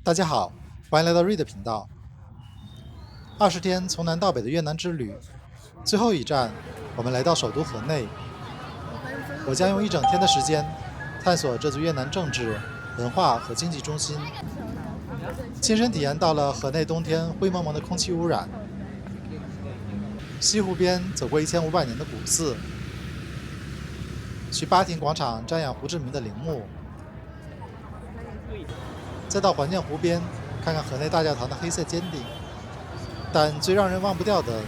大家好，欢迎来到瑞的频道。20天从南到北的越南之旅，最后一站，我们来到首都河内。我将用1整天的时间，探索这座越南政治、文化和经济中心，亲身体验到了河内冬天灰蒙蒙的空气污染。西湖边走过1500年的古寺，去巴亭广场瞻仰胡志明的陵墓，再到环建湖边看看河内大教堂的黑色尖顶。但最让人忘不掉的，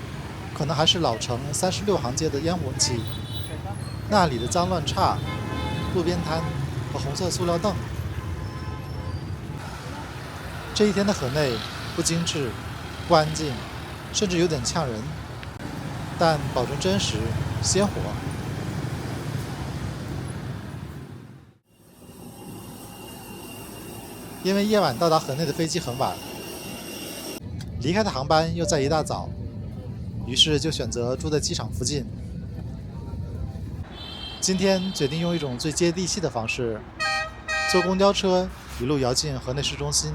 可能还是老城36行街的烟火气，那里的脏乱差、路边摊和红色塑料凳。这一天的河内不精致、不安静，甚至有点呛人，但保证真实、鲜活。因为夜晚到达河内的飞机很晚，离开的航班又在一大早，于是就选择住在机场附近。今天决定用一种最接地气的方式，坐公交车一路摇进河内市中心。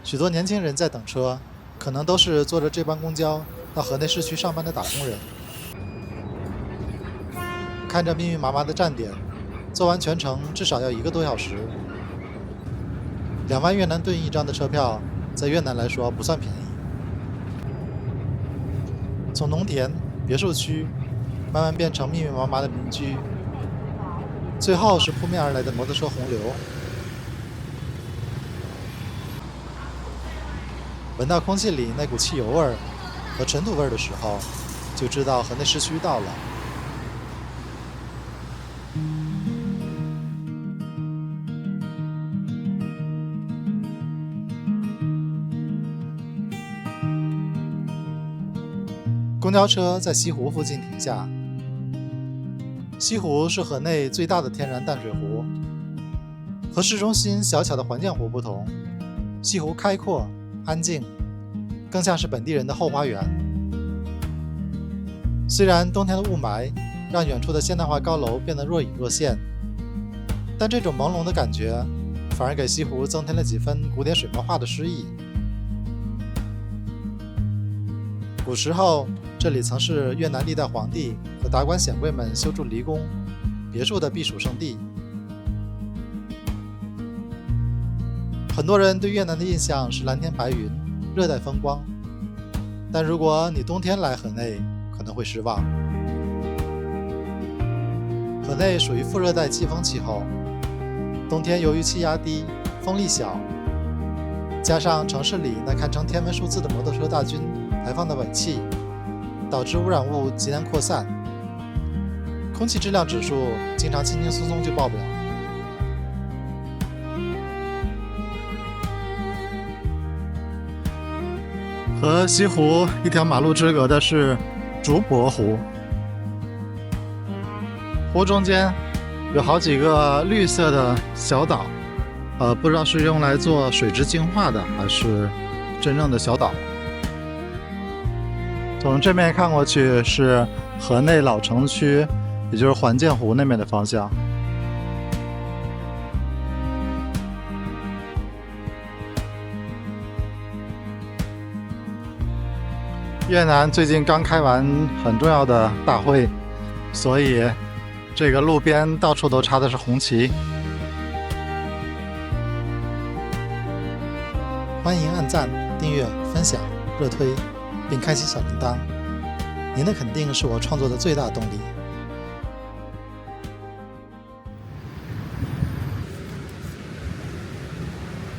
许多年轻人在等车，可能都是坐着这班公交到河内市区上班的打工人。看着密密麻麻的站点，坐完全程至少要1个多小时。2万越南盾一张的车票，在越南来说不算便宜。从农田、别墅区慢慢变成密密麻麻的民居，最后是扑面而来的摩托车洪流。闻到空气里那股汽油味儿和尘土味儿的时候，就知道河内市区到了。公交车在西湖附近停下。西湖是河内最大的天然淡水湖，和市中心小巧的环建湖不同，西湖开阔安静，更像是本地人的后花园。虽然冬天的雾霾让远处的现代化高楼变得若隐若现，但这种朦胧的感觉反而给西湖增添了几分古典水墨画的诗意。古时候，这里曾是越南历代皇帝和达官显贵们修筑离宫、别墅的避暑胜地。很多人对越南的印象是蓝天白云、热带风光，但如果你冬天来河内，可能会失望。河内属于副热带季风气候，冬天由于气压低、风力小，加上城市里那堪称天文数字的摩托车大军排放的尾气，导致污染物极难扩散，空气质量指数经常轻轻松松就爆表。和西湖一条马路之隔的是竹柏湖，湖中间有好几个绿色的小岛，不知道是用来做水质净化的，还是真正的小岛。从这面看过去是河内老城区，也就是环建湖那边的方向。越南最近刚开完很重要的大会，所以这个路边到处都插的是红旗。欢迎按赞、订阅、分享、热推，并开启小铃铛，您的肯定是我创作的最大动力。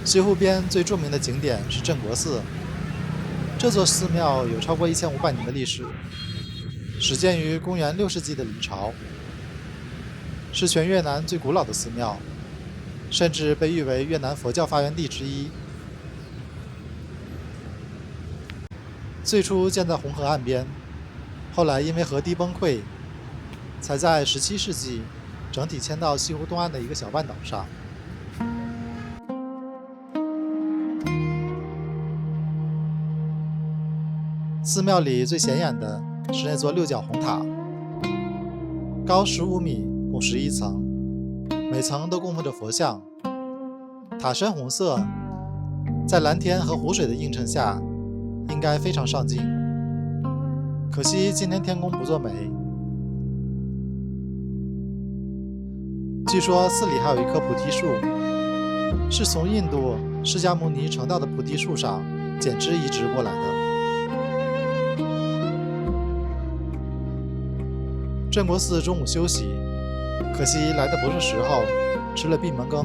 西湖边最著名的景点是镇国寺，这座寺庙有超过1500年的历史，始建于公元6世纪的李朝，是全越南最古老的寺庙，甚至被誉为越南佛教发源地之一。最初建在红河岸边，后来因为河堤崩溃，才在17世纪整体迁到西湖东岸的一个小半岛上。寺庙里最显眼的是那座6角红塔，高15米，共11层，每层都供奉着佛像，塔深红色，在蓝天和湖水的映衬下，应该非常上镜。可惜今天天公不作美。据说寺里还有一棵菩提树，是从印度释迦牟尼成道的菩提树上剪枝移植过来的。镇国寺中午休息，可惜来的不是时候，吃了闭门羹。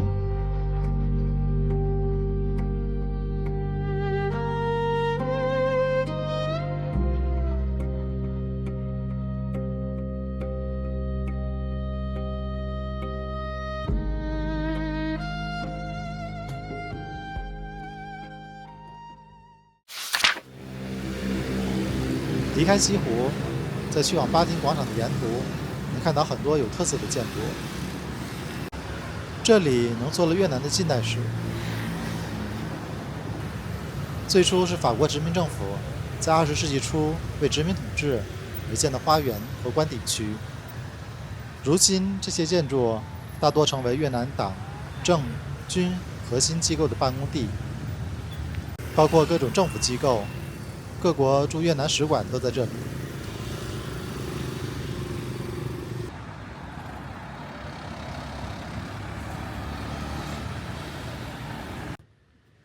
离开西湖，在去往巴亭广场的沿途，能看到很多有特色的建筑。这里浓缩了越南的近代史。最初是法国殖民政府在20世纪初为殖民统治而建的花园和官邸区。如今，这些建筑大多成为越南党、政、军核心机构的办公地，包括各种政府机构。各国驻越南使馆都在这里。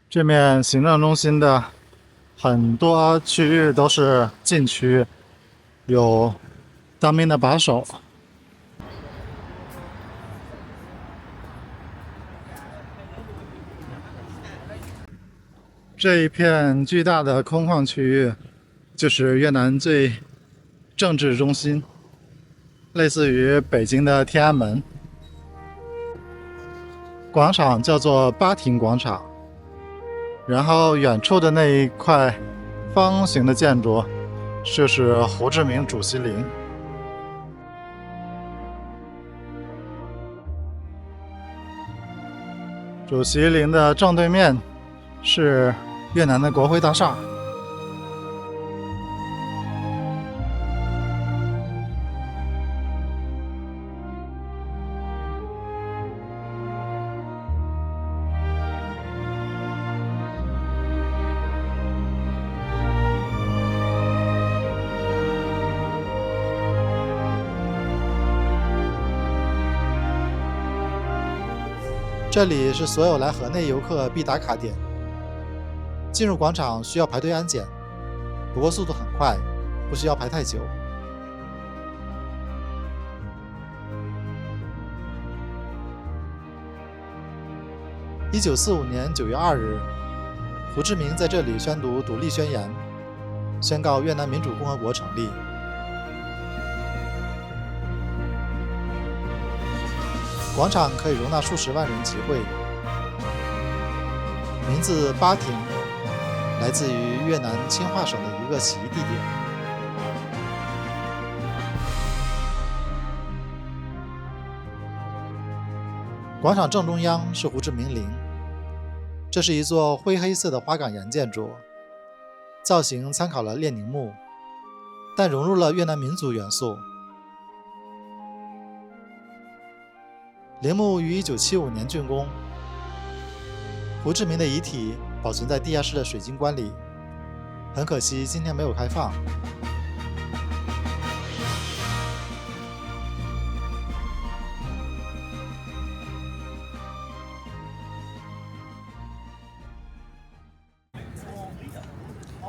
这面行政中心的很多区域都是禁区，有当兵的把守。这一片巨大的空旷区域，就是越南最政治中心，类似于北京的天安门。广场叫做巴亭广场，然后远处的那一块方形的建筑，就是胡志明主席陵。主席陵的正对面是越南的国会大厦。这里是所有来河内游客必打卡点。进入广场需要排队安检，不过速度很快，不需要排太久。1945年9月2日，胡志明在这里宣读独立宣言，宣告越南民主共和国成立。广场可以容纳数十万人集会。名字巴亭来自于越南清化省的一个起义地点。广场正中央是胡志明陵，这是一座灰黑色的花岗岩建筑，造型参考了列宁墓，但融入了越南民族元素。陵墓于1975年竣工，胡志明的遗体保存在地下室的水晶棺里，很可惜今天没有开放。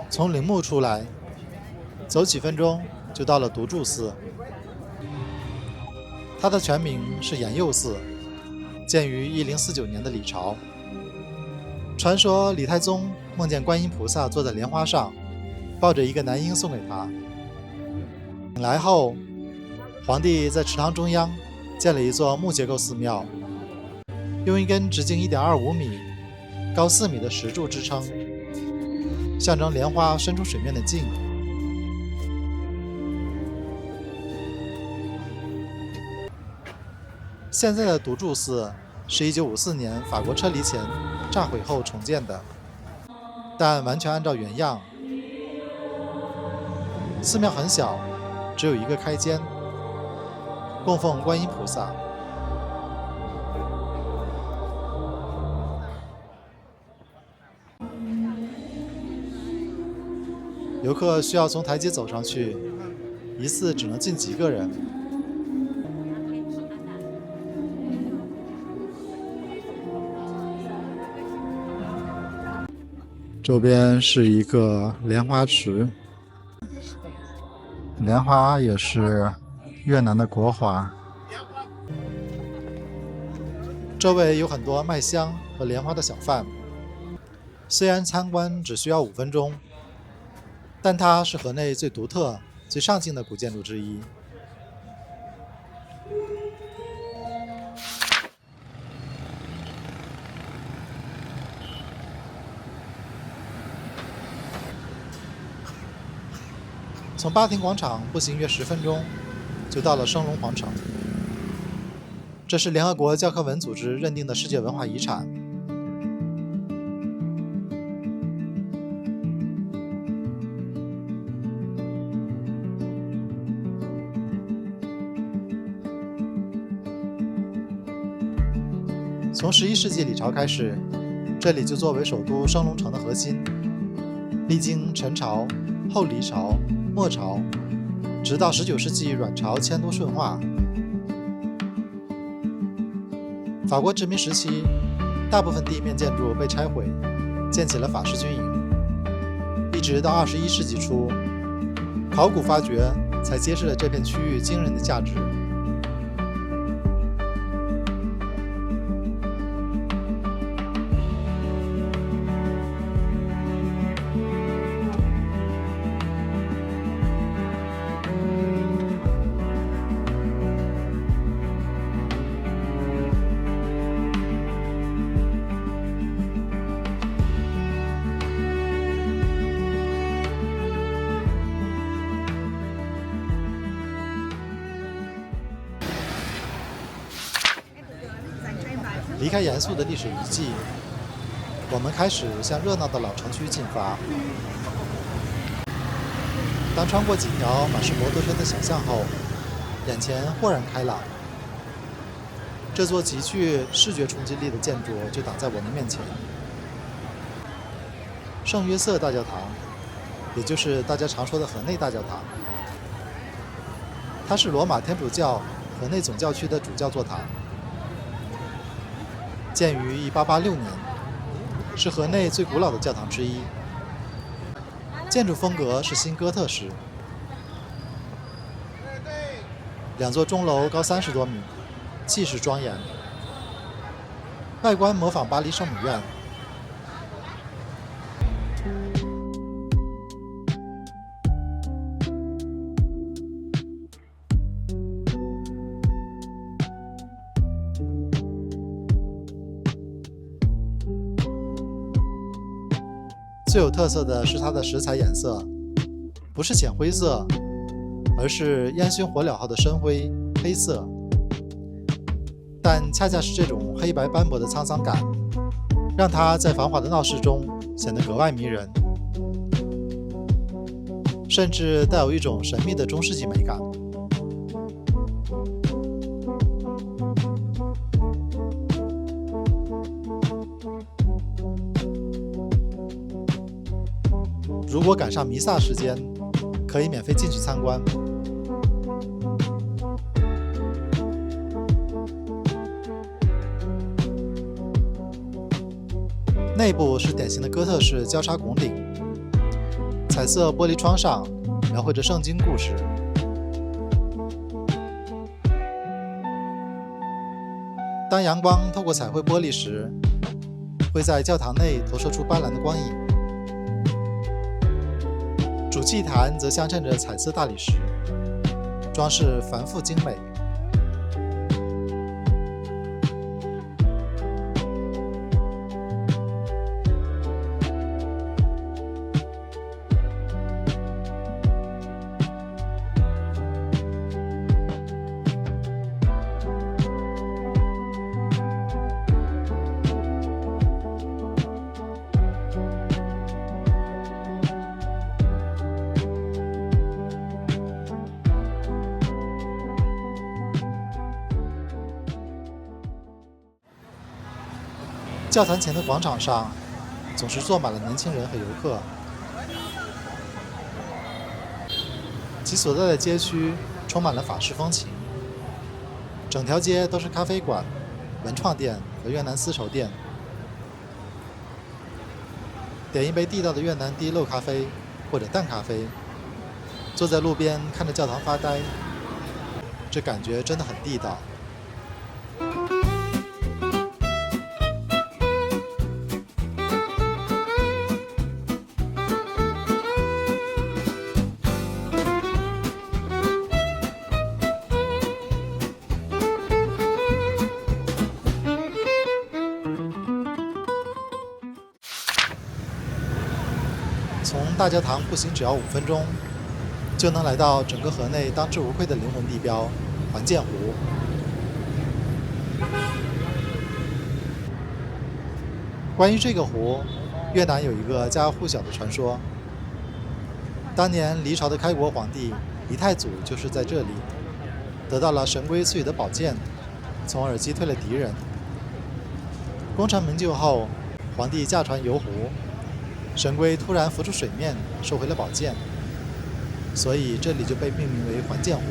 从陵墓出来，走几分钟就到了独柱寺。它的全名是延佑寺，建于1049年的李朝。传说李太宗梦见观音菩萨坐在莲花上，抱着一个男婴送给他。醒来后，皇帝在池塘中央建了一座木结构寺庙，用一根直径1.25米、高4米的石柱支撑，象征莲花伸出水面的茎。现在的独柱寺是1954年法国撤离前炸毁后重建的，但完全按照原样。寺庙很小，只有一个开间，供奉观音菩萨。游客需要从台阶走上去，一次只能进几个人。周边是一个莲花池，莲花也是越南的国花。周围有很多卖香和莲花的小贩。虽然参观只需要5分钟，但它是河内最独特、最上镜的古建筑之一。从巴亭广场步行约10分钟，就到了升龙皇城。这是联合国教科文组织认定的世界文化遗产。从11世纪李朝开始，这里就作为首都升龙城的核心，历经陈朝、后黎朝、末朝，直到19世纪阮朝迁都顺化。法国殖民时期，大部分地面建筑被拆毁，建起了法式军营。一直到21世纪初，考古发掘才揭示了这片区域惊人的价值。离开严肃的历史遗迹，我们开始向热闹的老城区进发。当穿过几条满是摩托车的小巷后，眼前豁然开朗。这座极具视觉冲击力的建筑就挡在我们面前。圣约瑟大教堂，也就是大家常说的河内大教堂，它是罗马天主教河内总教区的主教座堂。建于1886年，是河内最古老的教堂之一。建筑风格是新哥特式。2座钟楼高30多米，气势庄严。外观模仿巴黎圣母院。最有特色的是它的石材颜色，不是浅灰色，而是烟熏火燎后的深灰黑色。但恰恰是这种黑白斑驳的沧桑感，让它在繁华的闹市中显得格外迷人，甚至带有一种神秘的中世纪美感。如果赶上弥撒时间，可以免费进去参观。内部是典型的哥特式交叉拱顶，彩色玻璃窗上描绘着圣经故事。当阳光透过彩绘玻璃时，会在教堂内投射出斑斓的光影。主祭坛则镶嵌着彩色大理石，装饰繁复精美。教堂前的广场上总是坐满了年轻人和游客。其所在的街区充满了法式风情，整条街都是咖啡馆、文创店和越南丝绸店。点一杯地道的越南滴漏咖啡或者淡咖啡，坐在路边看着教堂发呆，这感觉真的很地道。从大教堂步行只要5分钟，就能来到整个河内当之无愧的灵魂地标环建湖。关于这个湖，越南有一个家喻户晓的传说。当年黎朝的开国皇帝黎太祖就是在这里得到了神龟赐予的宝剑，从而击退了敌人。功成名就后，皇帝驾船游湖，神龟突然浮出水面，收回了宝剑，所以这里就被命名为环建湖。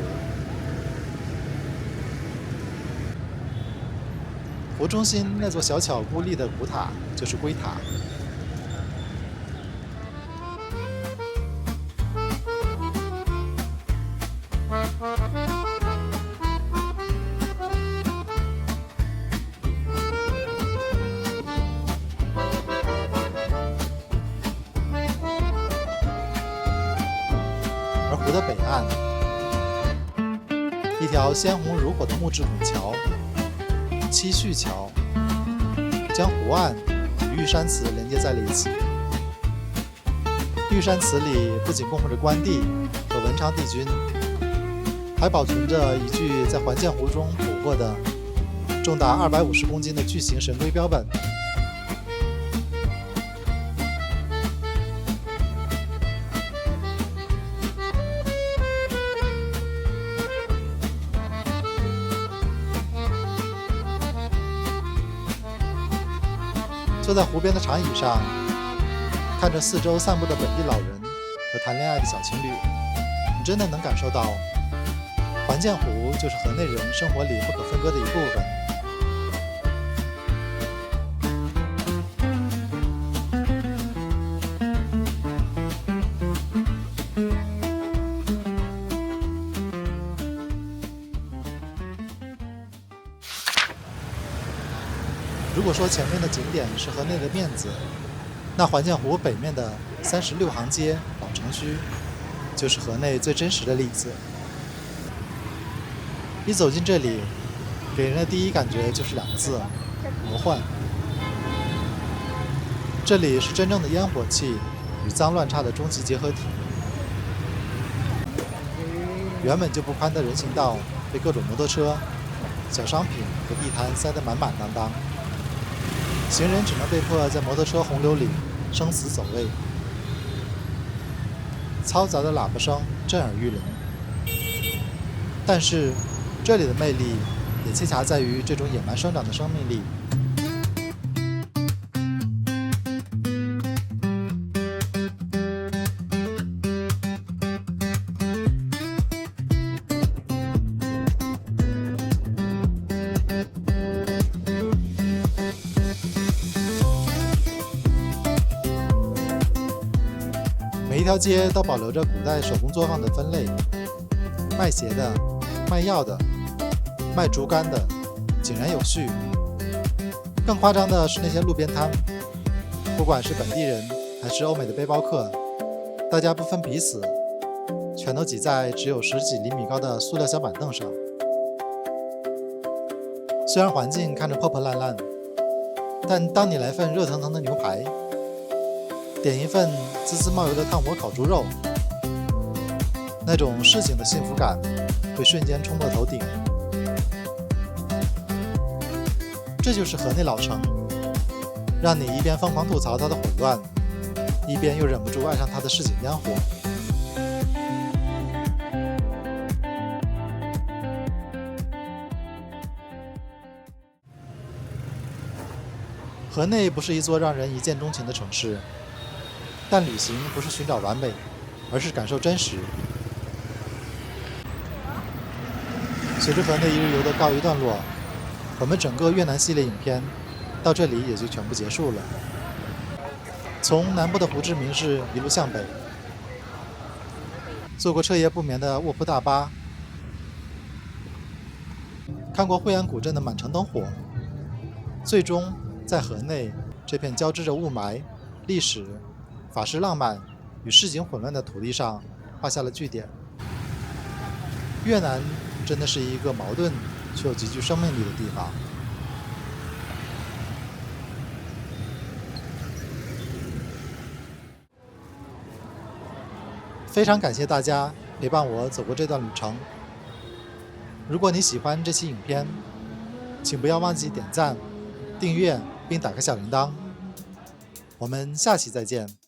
湖中心那座小巧孤立的古塔就是龟塔。而湖的北岸，一条鲜红如火的木质拱桥七绪桥，将湖岸与玉山祠连接在了一起。玉山祠里不仅供奉着关帝和文昌帝君，还保存着一具在环建湖中捕获的重达250公斤的巨型神龟标本。坐在湖边的长椅上，看着四周散步的本地老人和谈恋爱的小情侣，你真的能感受到环建湖就是河内人生活里不可分割的一部分。如果说前面的景点是河内的面子，那环建湖北面的36行街老城区就是河内最真实的例子。一走进这里，给人的第一感觉就是2个字：魔幻。这里是真正的烟火气与脏乱差的终极结合体。原本就不宽的人行道被各种摩托车、小商品和地摊塞得满满当当，行人只能被迫在摩托车洪流里生死走位。嘈杂的喇叭声震耳欲聋，但是这里的魅力也恰恰在于这种野蛮生长的生命力。每一条街都保留着古代手工作坊的分类，卖鞋的、卖药的、卖竹竿的，井然有序。更夸张的是那些路边摊，不管是本地人还是欧美的背包客，大家不分彼此，全都挤在只有10几厘米高的塑料小板凳上。虽然环境看着破破烂烂，但当你来份热腾腾的牛排，点一份滋滋冒油的炭火烤猪肉，那种市井的幸福感会瞬间冲破头顶。这就是河内老城，让你一边疯狂吐槽它的混乱，一边又忍不住爱上它的市井烟火。河内不是一座让人一见钟情的城市，但旅行不是寻找完美，而是感受真实。随着河内一日游的告一段落，我们整个越南系列影片到这里也就全部结束了。从南部的胡志明市一路向北，坐过彻夜不眠的卧铺大巴，看过惠安古镇的满城灯火，最终在河内这片交织着雾霾、历史、法式浪漫与市井混乱的土地上画下了句点。越南真的是一个矛盾却又极具生命力的地方。非常感谢大家陪伴我走过这段旅程。如果你喜欢这期影片，请不要忘记点赞、订阅并打开小铃铛。我们下期再见。